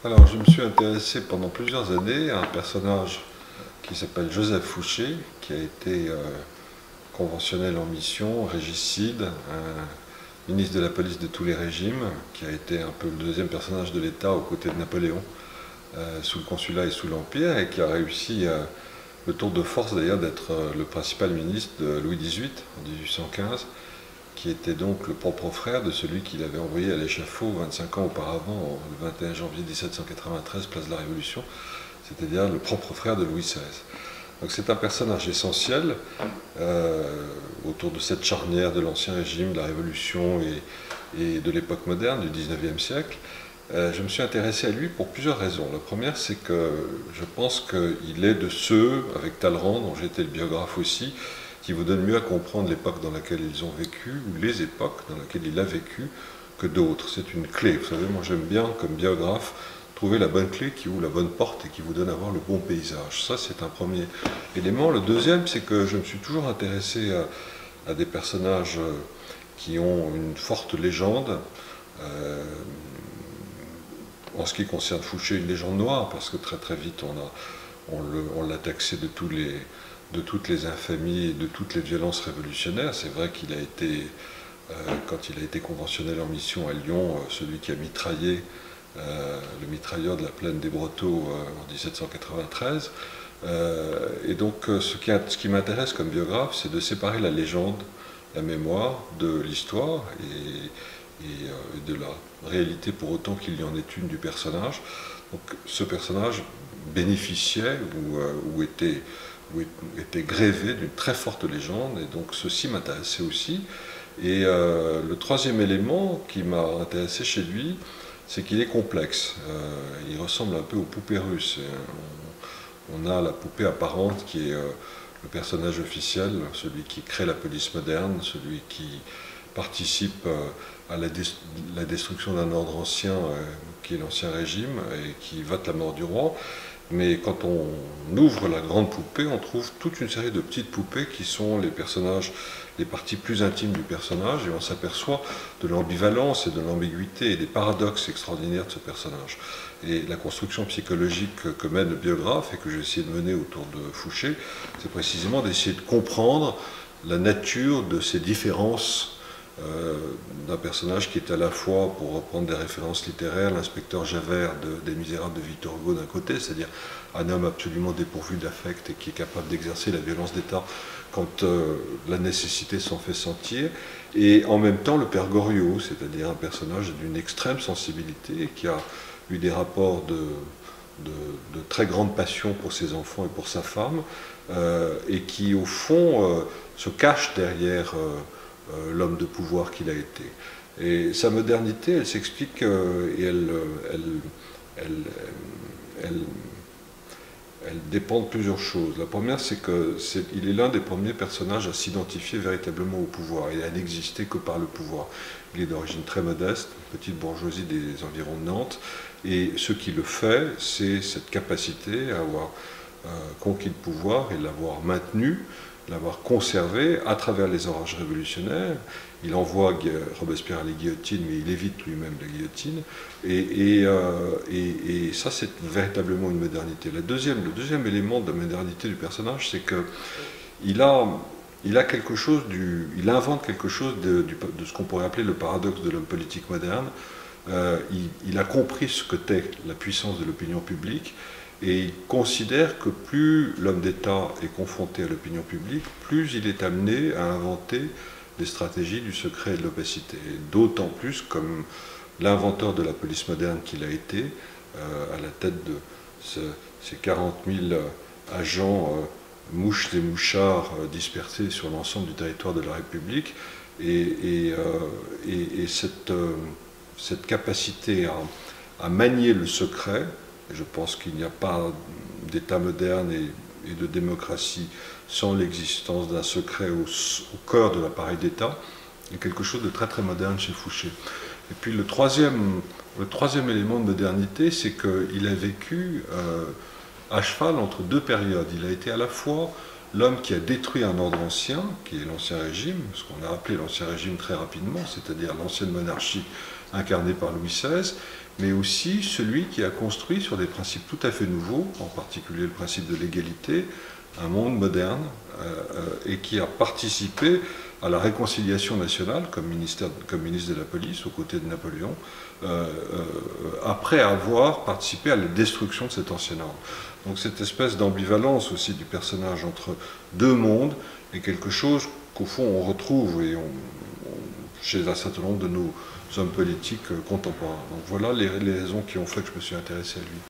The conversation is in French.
Alors, je me suis intéressé pendant plusieurs années à un personnage qui s'appelle Joseph Fouché, qui a été conventionnel en mission, régicide, un ministre de la police de tous les régimes, qui a été un peu le deuxième personnage de l'État aux côtés de Napoléon, sous le consulat et sous l'Empire, et qui a réussi le tour de force d'ailleurs d'être le principal ministre de Louis XVIII en 1815, qui était donc le propre frère de celui qu'il avait envoyé à l'échafaud 25 ans auparavant, le 21 janvier 1793, place de la Révolution, c'est-à-dire le propre frère de Louis XVI. Donc c'est un personnage essentiel autour de cette charnière de l'Ancien Régime, de la Révolution et de l'époque moderne, du XIXe siècle. Je me suis intéressé à lui pour plusieurs raisons. La première, c'est que je pense qu'il est de ceux, avec Talleyrand, dont j'étais le biographe aussi, qui vous donnent mieux à comprendre l'époque dans laquelle ils ont vécu, ou les époques dans lesquelles il a vécu, que d'autres. C'est une clé. Vous savez, moi j'aime bien, comme biographe, trouver la bonne clé qui ouvre la bonne porte et qui vous donne à voir le bon paysage. Ça, c'est un premier élément. Le deuxième, c'est que je me suis toujours intéressé à des personnages qui ont une forte légende. En ce qui concerne Fouché, une légende noire, parce que très très vite on l'a taxé de toutes les infamies et de toutes les violences révolutionnaires. C'est vrai qu'il a été, quand il a été conventionnel en mission à Lyon, celui qui a mitraillé le mitrailleur de la plaine des Brotteaux en 1793. Et donc ce qui m'intéresse comme biographe, c'est de séparer la légende, la mémoire de l'histoire et de la réalité pour autant qu'il y en ait une du personnage. Donc ce personnage bénéficiait ou était grévé d'une très forte légende, et donc ceci m'intéressait aussi. Et le troisième élément qui m'a intéressé chez lui, c'est qu'il est complexe. Il ressemble un peu aux poupées russes. On a la poupée apparente qui est le personnage officiel, celui qui crée la police moderne, celui qui participe à la destruction d'un ordre ancien qui est l'Ancien Régime et qui vote la mort du roi. Mais quand on ouvre la grande poupée, on trouve toute une série de petites poupées qui sont les personnages, les parties plus intimes du personnage, et on s'aperçoit de l'ambivalence et de l'ambiguïté et des paradoxes extraordinaires de ce personnage. Et la construction psychologique que mène le biographe et que j'ai essayé de mener autour de Fouché, c'est précisément d'essayer de comprendre la nature de ces différences d'un personnage qui est à la fois, pour reprendre des références littéraires, l'inspecteur Javert des Misérables de Victor Hugo d'un côté, c'est-à-dire un homme absolument dépourvu d'affect et qui est capable d'exercer la violence d'État quand la nécessité s'en fait sentir, et en même temps le père Goriot, c'est-à-dire un personnage d'une extrême sensibilité qui a eu des rapports de très grande passion pour ses enfants et pour sa femme, et qui au fond se cache derrière l'homme de pouvoir qu'il a été. Et sa modernité, elle s'explique et elle dépend de plusieurs choses. La première, c'est qu'il est l'un des premiers personnages à s'identifier véritablement au pouvoir et à n'exister que par le pouvoir. Il est d'origine très modeste, petite bourgeoisie des environs de Nantes, et ce qui le fait, c'est cette capacité à avoir conquis le pouvoir et l'avoir maintenu, l'avoir conservé à travers les orages révolutionnaires. Il envoie Robespierre à la guillotine, mais il évite lui-même la guillotine. Et ça, c'est véritablement une modernité. Le deuxième élément de la modernité du personnage, c'est qu'il il invente quelque chose de ce qu'on pourrait appeler le paradoxe de l'homme politique moderne. Il a compris ce que qu'était la puissance de l'opinion publique, et il considère que plus l'homme d'État est confronté à l'opinion publique, plus il est amené à inventer des stratégies du secret et de l'opacité. D'autant plus comme l'inventeur de la police moderne qu'il a été, à la tête de ces 40 000 agents mouches et mouchards dispersés sur l'ensemble du territoire de la République. Et cette capacité à manier le secret, je pense qu'il n'y a pas d'État moderne et de démocratie sans l'existence d'un secret au cœur de l'appareil d'État, est quelque chose de très très moderne chez Fouché. Et puis le troisième élément de modernité, c'est qu'il a vécu à cheval entre deux périodes. Il a été à la fois l'homme qui a détruit un ordre ancien, qui est l'Ancien Régime, ce qu'on a appelé l'Ancien Régime très rapidement, c'est-à-dire l'ancienne monarchie incarnée par Louis XVI, mais aussi celui qui a construit sur des principes tout à fait nouveaux, en particulier le principe de l'égalité, un monde moderne, et qui a participé à la réconciliation nationale comme ministre de la police aux côtés de Napoléon, après avoir participé à la destruction de cet ancien ordre. Donc cette espèce d'ambivalence aussi du personnage entre deux mondes est quelque chose qu'au fond on retrouve chez un certain nombre de nos hommes politiques contemporains. Donc voilà les raisons qui ont fait que je me suis intéressé à lui.